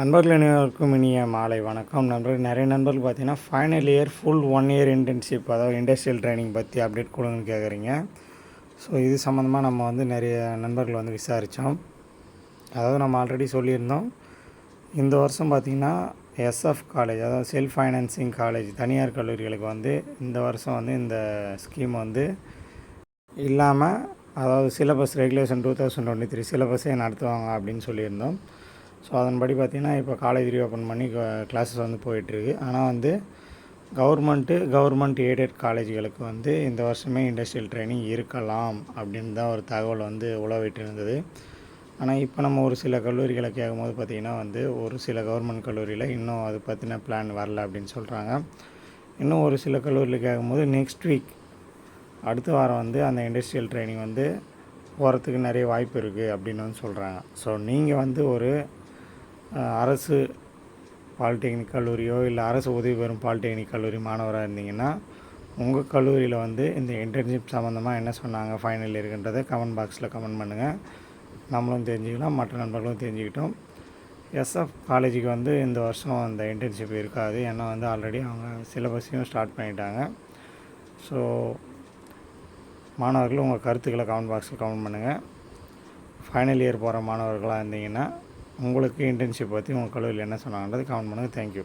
நண்பர்கள் அனைவருக்கும் இனிய மாலை வணக்கம். நிறைய நண்பர்கள் பார்த்தீங்கன்னா final year full 1 year internship, அதாவது இண்டஸ்ட்ரியல் ட்ரைனிங் பற்றி அப்டேட் கொடுங்கன்னு கேட்குறீங்க. ஸோ இது சம்மந்தமாக நம்ம நிறைய நண்பர்கள் விசாரித்தோம். அதாவது நம்ம ஆல்ரெடி சொல்லியிருந்தோம், இந்த வருஷம் பார்த்திங்கன்னா எஸ்எஃப் காலேஜ், அதாவது செல்ஃப் ஃபைனான்சிங் காலேஜ், தனியார் கல்லூரிகளுக்கு இந்த வருஷம் இந்த ஸ்கீம் இல்லாமல், அதாவது சிலபஸ் ரெகுலேஷன் 2023 சிலபஸே நடத்துவாங்க அப்படின்னு சொல்லியிருந்தோம். ஸோ அதன்படி பார்த்திங்கன்னா இப்போ காலேஜ் ரீஓப்பன் பண்ணி கிளாஸஸ் போயிட்டுருக்கு. ஆனால் கவர்மெண்ட் எய்டட் காலேஜுகளுக்கு இந்த வருஷமே இண்டஸ்ட்ரியல் ட்ரைனிங் இருக்கலாம் அப்படின்னு தான் ஒரு தகவல் உலவிட்டு இருந்தது. ஆனால் இப்போ நம்ம ஒரு சில கல்லூரிகளை கேட்கும்போது பார்த்திங்கன்னா ஒரு சில கவர்மெண்ட் கல்லூரியில் இன்னும் அது பற்றின பிளான் வரல அப்படின்னு சொல்கிறாங்க. இன்னும் ஒரு சில கல்லூரியில் கேட்கும்போது நெக்ஸ்ட் வீக், அடுத்த வாரம் அந்த இண்டஸ்ட்ரியல் ட்ரைனிங் போகிறதுக்கு நிறைய வாய்ப்பு இருக்குது அப்படின்னு சொல்கிறாங்க. ஸோ நீங்கள் ஒரு அரசு பாலிடெக்னிக் கல்லூரியோ இல்லை அரசு உதவி பெறும் பாலிடெக்னிக் கல்லூரி மாணவராக இருந்தீங்கன்னா, உங்கள் கல்லூரியில் இந்த இன்டர்ன்ஷிப் சம்மந்தமாக என்ன சொன்னாங்க ஃபைனல் இருக்குன்றதை கமெண்ட் பாக்ஸில் கமெண்ட் பண்ணுங்கள். நம்மளும் தெரிஞ்சுக்கலாம், மற்ற நண்பர்களும் தெரிஞ்சுக்கிட்டோம். எஸ்எஃப் காலேஜுக்கு இந்த வருஷம் அந்த இன்டர்ன்ஷிப் இருக்காது. ஏன்னா ஆல்ரெடி அவங்க சிலபஸையும் ஸ்டார்ட் பண்ணிட்டாங்க. ஸோ மாணவர்கள் உங்கள் கருத்துக்களை கமெண்ட் பாக்ஸில் கமெண்ட் பண்ணுங்கள். ஃபைனல் இயர் போகிற மாணவர்களாக இருந்தீங்கன்னா உங்களுக்கு இன்டர்ன்ஷிப் பற்றி உங்கள் கல்லூரியில் என்ன சொன்னாங்கன்றது கமெண்ட் பண்ணுங்கள். தேங்க்யூ.